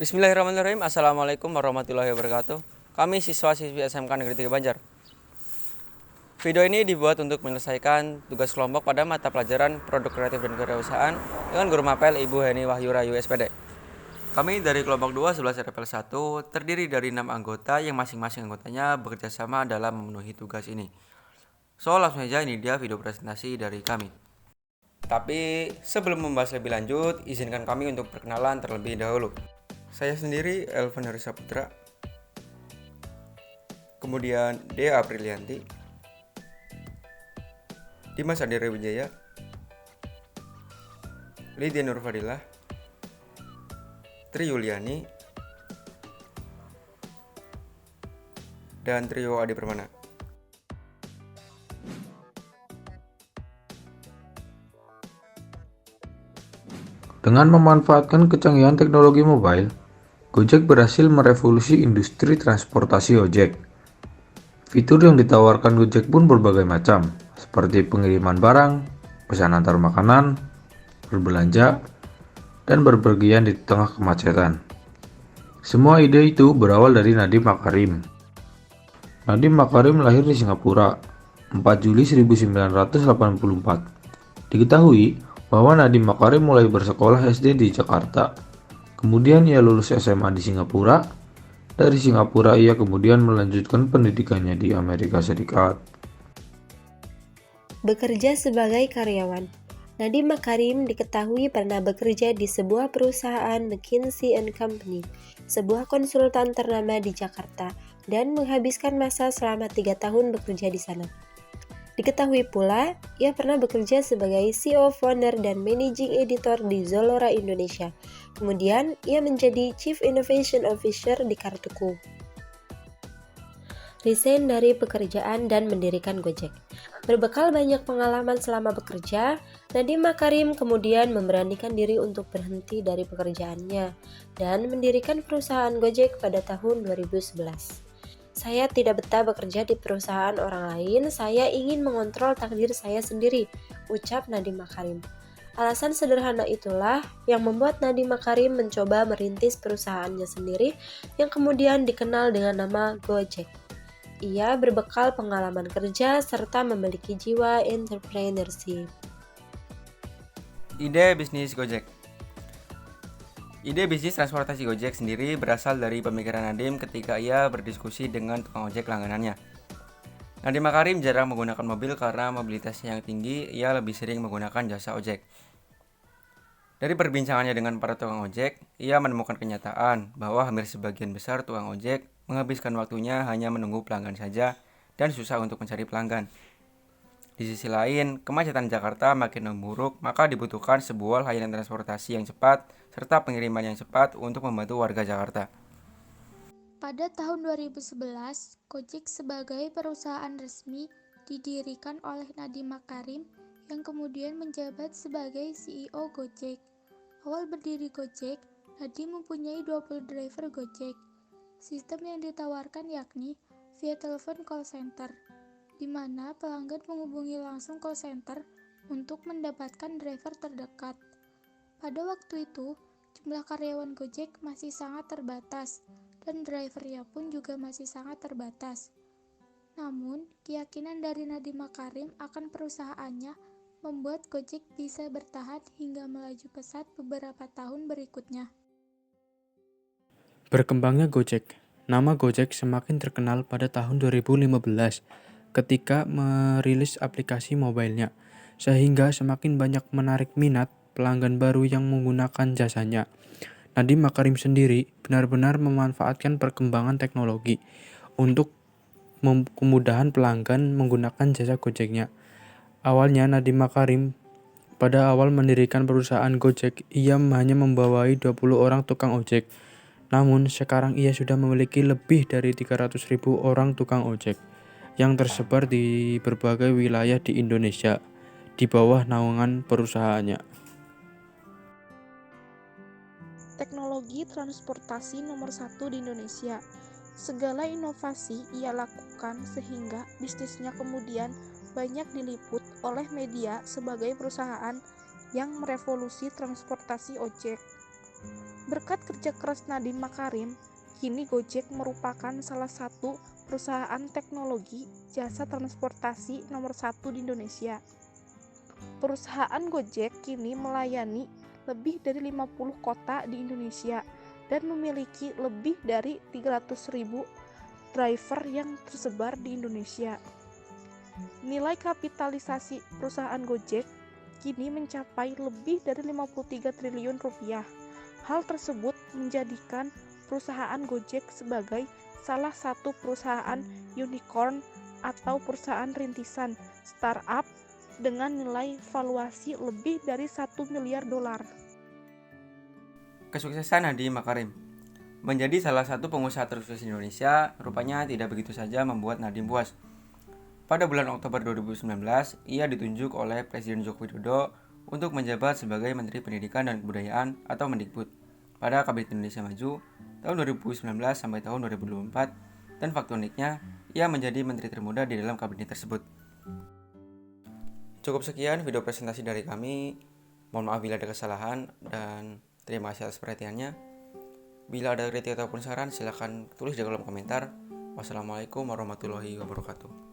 Bismillahirrahmanirrahim. Assalamualaikum warahmatullahi wabarakatuh. Kami siswa-siswi SMK Negeri 3 Banjar. Video ini dibuat untuk menyelesaikan tugas kelompok pada mata pelajaran Produk Kreatif dan Kewirausahaan dengan Guru Mapel Ibu Heni Wahyu Rayu SPD. Kami dari kelompok 2 11 RPL 1 terdiri dari 6 anggota yang masing-masing anggotanya bekerja sama dalam memenuhi tugas ini. So, langsung saja ini dia video presentasi dari kami. Tapi sebelum membahas lebih lanjut, izinkan kami untuk perkenalan terlebih dahulu. Saya sendiri Elvan Harisa Putra, kemudian Dea Aprilianti, Dimas Andire Wijaya, Lydia Nurfadilah, Tri Yuliani, dan Trio Adi Permana. Dengan memanfaatkan kecanggihan teknologi mobile, Gojek berhasil merevolusi industri transportasi ojek. Fitur yang ditawarkan Gojek pun berbagai macam, seperti pengiriman barang, pesan antar makanan, berbelanja, dan berpergian di tengah kemacetan. Semua ide itu berawal dari Nadiem Makarim. Nadiem Makarim lahir di Singapura, 4 Juli 1984. Diketahui bahwa Nadiem Makarim mulai bersekolah SD di Jakarta. Kemudian ia lulus SMA di Singapura. Dari Singapura ia kemudian melanjutkan pendidikannya di Amerika Serikat. Bekerja sebagai karyawan. Nadiem Makarim diketahui pernah bekerja di sebuah perusahaan McKinsey & Company, sebuah konsultan ternama di Jakarta, dan menghabiskan masa selama 3 tahun bekerja di sana. Diketahui pula, ia pernah bekerja sebagai CEO, founder, dan managing editor di Zalora Indonesia. Kemudian, ia menjadi Chief Innovation Officer di Kartuku. Resign dari pekerjaan dan mendirikan Gojek. Berbekal banyak pengalaman selama bekerja, Nadiem Makarim kemudian memberanikan diri untuk berhenti dari pekerjaannya dan mendirikan perusahaan Gojek pada tahun 2011. Saya tidak betah bekerja di perusahaan orang lain, saya ingin mengontrol takdir saya sendiri, ucap Nadiem Makarim. Alasan sederhana itulah yang membuat Nadiem Makarim mencoba merintis perusahaannya sendiri yang kemudian dikenal dengan nama Gojek. Ia berbekal pengalaman kerja serta memiliki jiwa entrepreneurship. Ide bisnis Gojek. Ide bisnis transportasi Gojek sendiri berasal dari pemikiran Nadiem ketika ia berdiskusi dengan tukang ojek langganannya. Nadiem Makarim jarang menggunakan mobil karena mobilitasnya yang tinggi, ia lebih sering menggunakan jasa ojek. Dari perbincangannya dengan para tukang ojek, ia menemukan kenyataan bahwa hampir sebagian besar tukang ojek menghabiskan waktunya hanya menunggu pelanggan saja dan susah untuk mencari pelanggan. Di sisi lain, kemacetan Jakarta makin memburuk, maka dibutuhkan sebuah layanan transportasi yang cepat serta pengiriman yang cepat untuk membantu warga Jakarta. Pada tahun 2011, Gojek sebagai perusahaan resmi didirikan oleh Nadiem Makarim yang kemudian menjabat sebagai CEO Gojek. Awal berdiri Gojek, Nadiem mempunyai 20 driver Gojek. Sistem yang ditawarkan yakni via telepon call center, di mana pelanggan menghubungi langsung call center untuk mendapatkan driver terdekat. Pada waktu itu, jumlah karyawan Gojek masih sangat terbatas dan drivernya pun juga masih sangat terbatas. Namun, keyakinan dari Nadiem Makarim akan perusahaannya membuat Gojek bisa bertahan hingga melaju pesat beberapa tahun berikutnya. Berkembangnya Gojek. Nama Gojek semakin terkenal pada tahun 2015 ketika merilis aplikasi mobilenya, sehingga semakin banyak menarik minat pelanggan baru yang menggunakan jasanya. Nadiem Makarim sendiri benar-benar memanfaatkan perkembangan teknologi untuk kemudahan pelanggan menggunakan jasa Gojeknya. Awalnya Nadiem Makarim pada awal mendirikan perusahaan Gojek, ia hanya membawai 20 orang tukang ojek. Namun sekarang ia sudah memiliki lebih dari 300.000 orang tukang ojek yang tersebar di berbagai wilayah di Indonesia di bawah naungan perusahaannya. Teknologi transportasi nomor 1 di Indonesia. Segala inovasi ia lakukan sehingga bisnisnya kemudian banyak diliput oleh media sebagai perusahaan yang merevolusi transportasi ojek. Berkat kerja keras Nadiem Makarim, kini Gojek merupakan salah satu perusahaan teknologi jasa transportasi nomor 1 di Indonesia. Perusahaan Gojek kini melayani lebih dari 50 kota di Indonesia dan memiliki lebih dari 300.000 driver yang tersebar di Indonesia. Nilai kapitalisasi perusahaan Gojek kini mencapai lebih dari 53 triliun rupiah. Hal tersebut menjadikan perusahaan Gojek sebagai salah satu perusahaan unicorn atau perusahaan rintisan startup dengan nilai valuasi lebih dari 1 miliar dolar. Kesuksesan Nadiem Makarim menjadi salah satu pengusaha tersukses di Indonesia rupanya tidak begitu saja membuat Nadiem puas. Pada bulan Oktober 2019, ia ditunjuk oleh Presiden Joko Widodo untuk menjabat sebagai Menteri Pendidikan dan Kebudayaan atau Mendikbud pada Kabinet Indonesia Maju tahun 2019 sampai tahun 2024, dan fakta uniknya, ia menjadi menteri termuda di dalam kabinet tersebut. Cukup sekian video presentasi dari kami. Mohon maaf bila ada kesalahan dan terima kasih atas perhatiannya. Bila ada kritik ataupun saran, silakan tulis di kolom komentar. Wassalamualaikum warahmatullahi wabarakatuh.